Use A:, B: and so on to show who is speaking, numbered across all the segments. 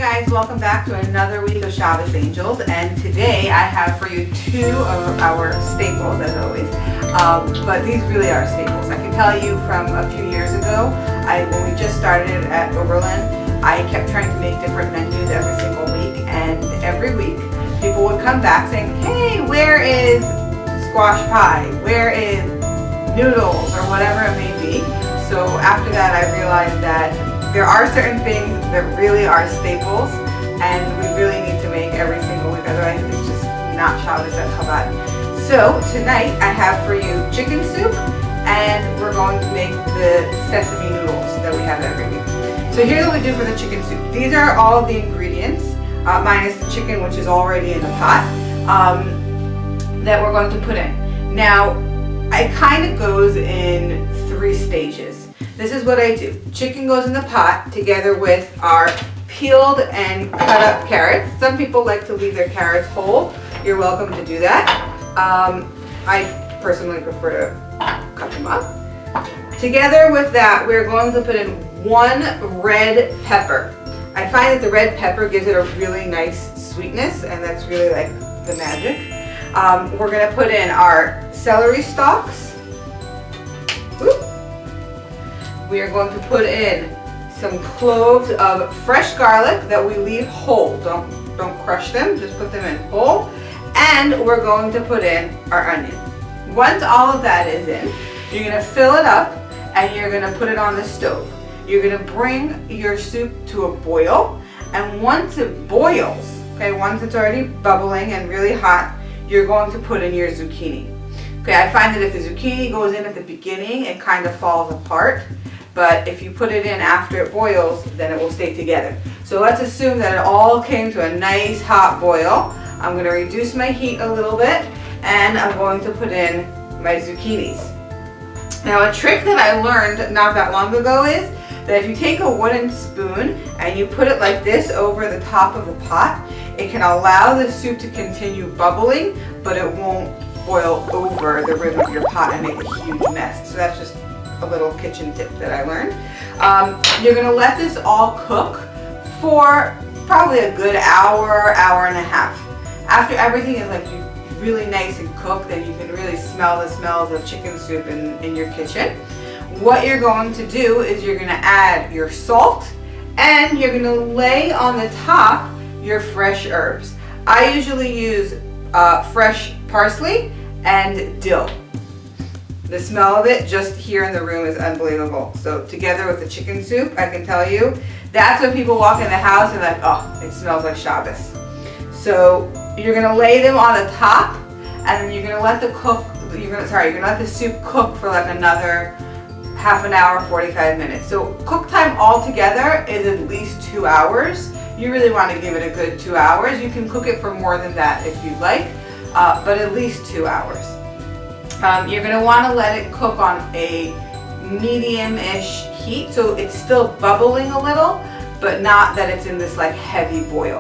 A: guys, welcome back to another week of Shabbos Angels, and today I have for you two of our staples as always, but these really are staples. I can tell you from a few years ago, when we just started at Oberlin, I kept trying to make different menus every single week, and every week people would come back saying, hey, where is squash pie? Where is noodles? Or whatever it may be. So after that I realized that there are certain things that really are staples and we really need to make every single week, otherwise it's just not Shabbos at Chabad. So tonight I have for you chicken soup, and we're going to make the sesame noodles that we have every week. So here's what we do for the chicken soup. These are all of the ingredients, minus the chicken, which is already in the pot, that we're going to put in. Now, it kind of goes in 3 stages. This is what I do. Chicken goes in the pot together with our peeled and cut up carrots. Some people like to leave their carrots whole. You're welcome to do that. I personally prefer to cut them up. Together with that, we're going to put in 1 red pepper. I find that the red pepper gives it a really nice sweetness, and that's really like the magic. We're going to put in our celery stalks. We are going to put in some cloves of fresh garlic that we leave whole. Don't crush them, just put them in whole. And we're going to put in our onion. Once all of that is in, you're going to fill it up and you're going to put it on the stove. You're going to bring your soup to a boil, and once it boils, okay, once it's already bubbling and really hot, you're going to put in your zucchini. Okay, I find that if the zucchini goes in at the beginning, it kind of falls apart. But if you put it in after it boils, then it will stay together. So let's assume that it all came to a nice hot boil. I'm going to reduce my heat a little bit, and I'm going to put in my zucchinis. Now, a trick that I learned not that long ago is that if you take a wooden spoon and you put it like this over the top of the pot, it can allow the soup to continue bubbling, but it won't boil over the rim of your pot and make a huge mess. So that's just a little kitchen tip that I learned. You're going to let this all cook for probably a good hour, hour and a half. After everything is like really nice and cooked, then you can really smell the smells of chicken soup in your kitchen. What you're going to do is you're going to add your salt, and you're going to lay on the top your fresh herbs. I usually use fresh parsley and dill. The smell of it just here in the room is unbelievable. So together with the chicken soup, I can tell you, that's when people walk in the house and like, oh, it smells like Shabbos. So you're gonna lay them on the top, and then you're gonna let you're gonna let the soup cook for like another half an hour, 45 minutes. So cook time altogether is at least 2 hours. You really want to give it a good 2 hours. You can cook it for more than that if you'd like, but at least 2 hours. You're going to want to let it cook on a medium-ish heat, so it's still bubbling a little, but not that it's in this like heavy boil.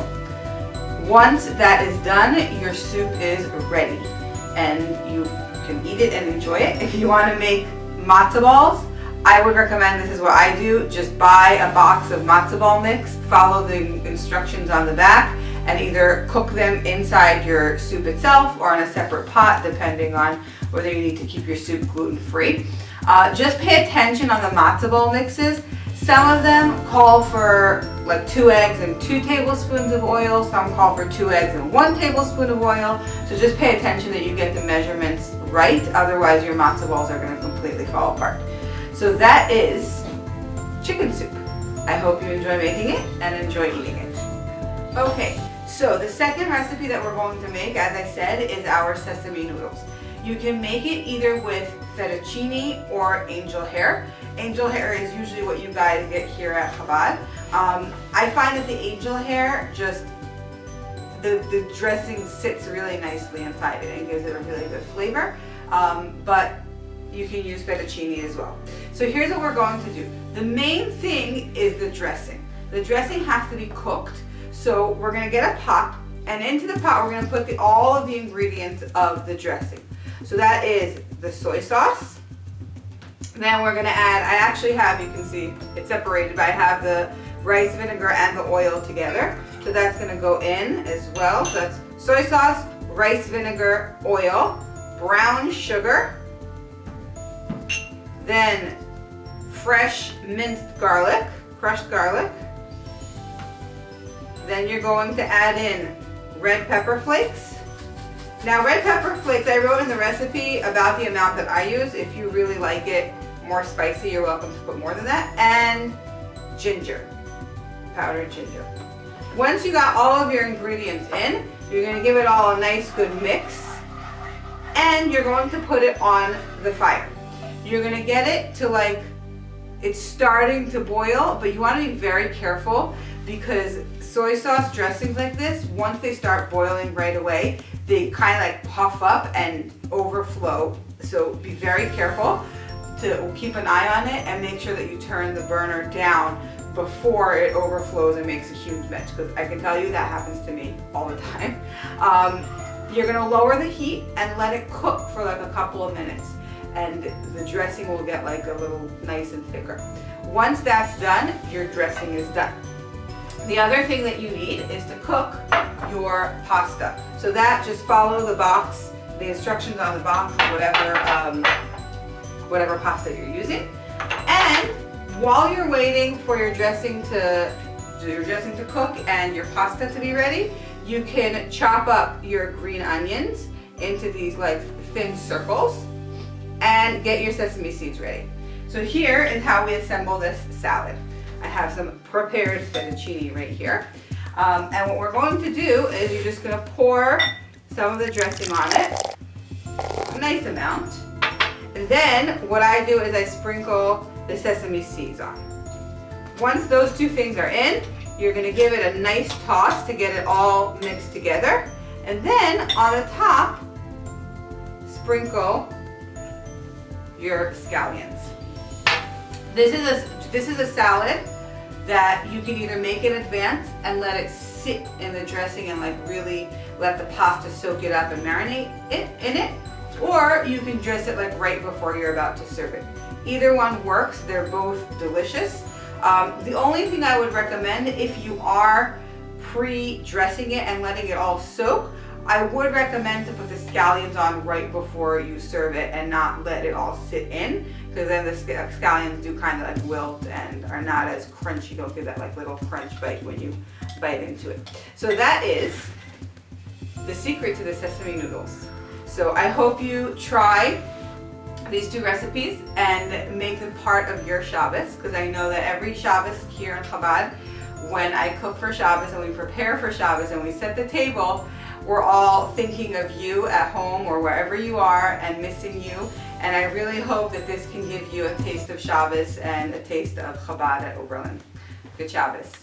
A: Once that is done, your soup is ready, and you can eat it and enjoy it. If you want to make matzo balls, I would recommend, this is what I do, just buy a box of matzo ball mix, follow the instructions on the back, and either cook them inside your soup itself or in a separate pot, depending on whether you need to keep your soup gluten-free. Just pay attention on the matzo ball mixes. Some of them call for like 2 eggs and 2 tablespoons of oil. Some call for 2 eggs and 1 tablespoon of oil. So just pay attention that you get the measurements right. Otherwise, your matzo balls are going to completely fall apart. So that is chicken soup. I hope you enjoy making it and enjoy eating it. Okay, so the second recipe that we're going to make, as I said, is our sesame noodles. You can make it either with fettuccine or angel hair. Angel hair is usually what you guys get here at Chabad. I find that the angel hair just, the dressing sits really nicely inside it and gives it a really good flavor. But you can use fettuccine as well. So here's what we're going to do. The main thing is the dressing. The dressing has to be cooked. So we're going to get a pot, and into the pot we're going to put all of the ingredients of the dressing. So that is the soy sauce, Then we're gonna add, I actually have, you can see it's separated, but I have the rice vinegar and the oil together. So that's gonna go in as well. So that's soy sauce, rice vinegar, oil, brown sugar, then fresh minced garlic, crushed garlic. Then you're going to add in red pepper flakes. Now red pepper flakes, I wrote in the recipe about the amount that I use. If you really like it more spicy, you're welcome to put more than that. And ginger, powdered ginger. Once you got all of your ingredients in, you're gonna give it all a nice good mix, and you're going to put it on the fire. You're gonna get it to like, it's starting to boil, but you wanna be very careful because soy sauce dressings like this, once they start boiling right away, they kind of like puff up and overflow. So be very careful to keep an eye on it and make sure that you turn the burner down before it overflows and makes a huge mess, because I can tell you that happens to me all the time. You're gonna lower the heat and let it cook for like a couple of minutes, and the dressing will get like a little nice and thicker. Once that's done, your dressing is done. The other thing that you need is to cook your pasta. So that, just follow the box, the instructions on the box, whatever pasta you're using. And while you're waiting for your dressing to cook and your pasta to be ready, you can chop up your green onions into these like thin circles and get your sesame seeds ready. So here is how we assemble this salad. I have some prepared fettuccine right here. And what we're going to do is you're just gonna pour some of the dressing on it, a nice amount. And then what I do is I sprinkle the sesame seeds on. Once those two things are in, you're gonna give it a nice toss to get it all mixed together. And then on the top, sprinkle your scallions. This is a salad that you can either make in advance and let it sit in the dressing and like really let the pasta soak it up and marinate it in it, or you can dress it like right before you're about to serve it. Either one works, they're both delicious. The only thing I would recommend, if you are pre-dressing it and letting it all soak, I would recommend to put the scallions on right before you serve it and not let it all sit in, because then the scallions do kind of like wilt and are not as crunchy. Don't get that like little crunch bite when you bite into it. So that is the secret to the sesame noodles. So I hope you try these two recipes and make them part of your Shabbos, because I know that every Shabbos here in Chabad, when I cook for Shabbos and we prepare for Shabbos and we set the table, we're all thinking of you at home or wherever you are and missing you. And I really hope that this can give you a taste of Shabbos and a taste of Chabad at Oberlin. Good Shabbos.